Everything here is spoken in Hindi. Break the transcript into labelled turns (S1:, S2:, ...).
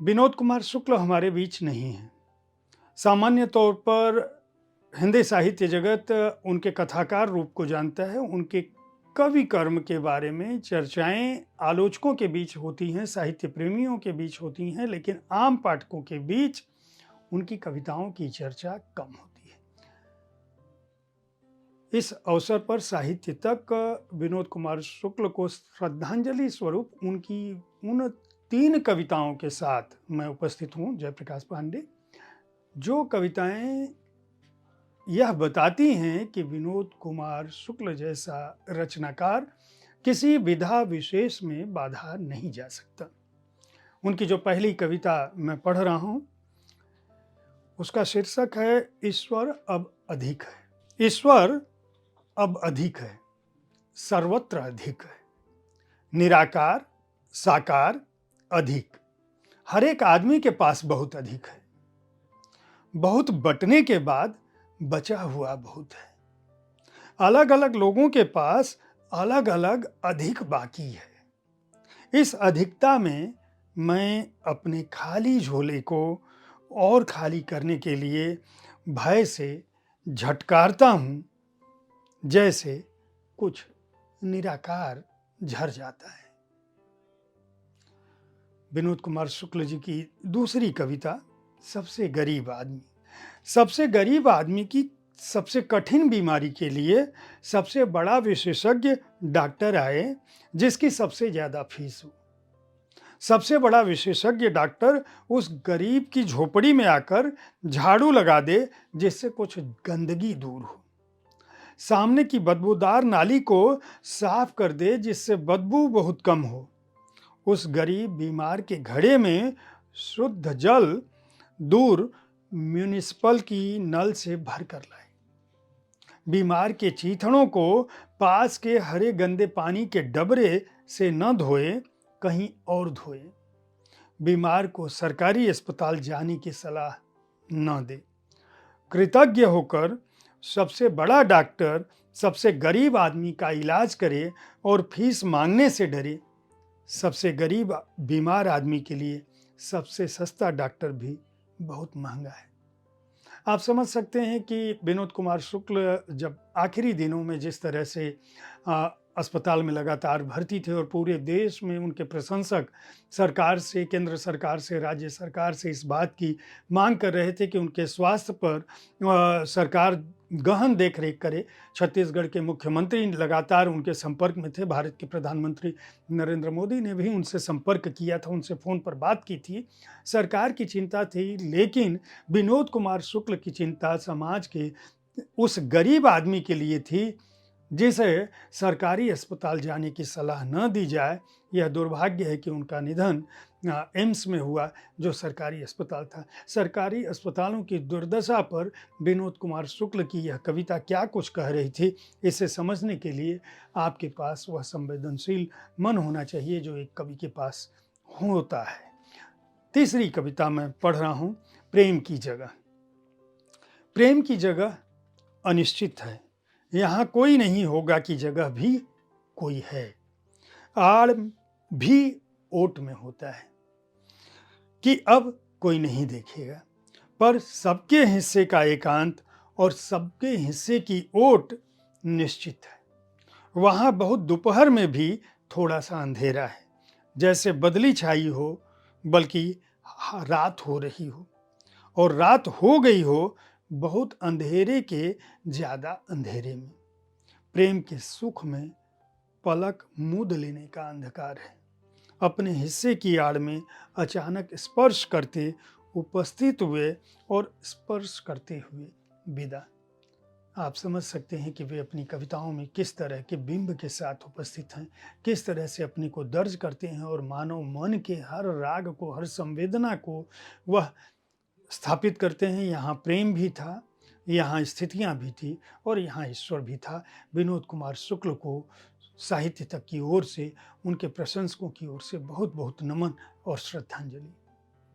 S1: विनोद कुमार शुक्ल हमारे बीच नहीं हैं। सामान्य तौर पर हिंदी साहित्य जगत उनके कथाकार रूप को जानता है। उनके कवि कर्म के बारे में चर्चाएं आलोचकों के बीच होती हैं, साहित्य प्रेमियों के बीच होती हैं, लेकिन आम पाठकों के बीच उनकी कविताओं की चर्चा कम होती है। इस अवसर पर साहित्य तक विनोद कुमार शुक्ल को श्रद्धांजलि स्वरूप उनकी उन 3 कविताओं के साथ मैं उपस्थित हूँ, जयप्रकाश पांडे, जो कविताएं यह बताती हैं कि विनोद कुमार शुक्ल जैसा रचनाकार किसी विधा विशेष में बाधा नहीं जा सकता। उनकी जो पहली कविता मैं पढ़ रहा हूँ उसका शीर्षक है ईश्वर अब अधिक है। ईश्वर अब अधिक है, सर्वत्र अधिक है, निराकार साकार अधिक, हर एक आदमी के पास बहुत अधिक है, बहुत बंटने के बाद बचा हुआ बहुत है, अलग अलग लोगों के पास अलग अलग अधिक बाकी है। इस अधिकता में मैं अपने खाली झोले को और खाली करने के लिए भय से झटकारता हूँ, जैसे कुछ निराकार झर जाता है। विनोद कुमार शुक्ल जी की दूसरी कविता सबसे गरीब आदमी। सबसे गरीब आदमी की सबसे कठिन बीमारी के लिए सबसे बड़ा विशेषज्ञ डॉक्टर आए, जिसकी सबसे ज़्यादा फीस हो। सबसे बड़ा विशेषज्ञ डॉक्टर उस गरीब की झोपड़ी में आकर झाड़ू लगा दे, जिससे कुछ गंदगी दूर हो, सामने की बदबूदार नाली को साफ कर दे, जिससे बदबू बहुत कम हो, उस गरीब बीमार के घड़े में शुद्ध जल दूर म्यूनिसिपल की नल से भर कर लाए, बीमार के चीथड़ों को पास के हरे गंदे पानी के डबरे से न धोए, कहीं और धोए, बीमार को सरकारी अस्पताल जाने की सलाह न दे। कृतज्ञ होकर सबसे बड़ा डॉक्टर सबसे गरीब आदमी का इलाज करे और फीस मांगने से डरे। सबसे गरीब बीमार आदमी के लिए सबसे सस्ता डॉक्टर भी बहुत महंगा है। आप समझ सकते हैं कि विनोद कुमार शुक्ल जब आखिरी दिनों में जिस तरह से अस्पताल में लगातार भर्ती थे और पूरे देश में उनके प्रशंसक सरकार से, केंद्र सरकार से, राज्य सरकार से इस बात की मांग कर रहे थे कि उनके स्वास्थ्य पर सरकार गहन देखरेख करे। छत्तीसगढ़ के मुख्यमंत्री लगातार उनके संपर्क में थे। भारत के प्रधानमंत्री नरेंद्र मोदी ने भी उनसे संपर्क किया था, उनसे फ़ोन पर बात की थी। सरकार की चिंता थी, लेकिन विनोद कुमार शुक्ल की चिंता समाज के उस गरीब आदमी के लिए थी जिसे सरकारी अस्पताल जाने की सलाह न दी जाए। यह दुर्भाग्य है कि उनका निधन एम्स में हुआ, जो सरकारी अस्पताल था। सरकारी अस्पतालों की दुर्दशा पर विनोद कुमार शुक्ल की यह कविता क्या कुछ कह रही थी, इसे समझने के लिए आपके पास वह संवेदनशील मन होना चाहिए जो एक कवि के पास होता है। तीसरी कविता मैं पढ़ रहा हूँ, प्रेम की जगह। प्रेम की जगह अनिश्चित है, यहाँ कोई नहीं होगा कि जगह भी कोई है, आड़ भी ओट में होता है कि अब कोई नहीं देखेगा, पर सबके हिस्से का एकांत और सबके हिस्से की ओट निश्चित है। वहाँ बहुत दोपहर में भी थोड़ा सा अंधेरा है, जैसे बदली छाई हो, बल्कि रात हो रही हो, और रात हो गई हो बहुत अंधेरे के ज़्यादा अंधेरे में। प्रेम के सुख में पलक मूंद लेने का अंधकार है, अपने हिस्से की आड़ में अचानक स्पर्श करते उपस्थित हुए और स्पर्श करते हुए विदा। आप समझ सकते हैं कि वे अपनी कविताओं में किस तरह के बिंब के साथ उपस्थित हैं, किस तरह से अपने को दर्ज करते हैं और मानव मन के हर राग को, हर संवेदना को वह स्थापित करते हैं। यहाँ प्रेम भी था, यहाँ स्थितियाँ भी थी और यहाँ ईश्वर भी था। विनोद कुमार शुक्ल को साहित्य तक की ओर से, उनके प्रशंसकों की ओर से बहुत बहुत नमन और श्रद्धांजलि।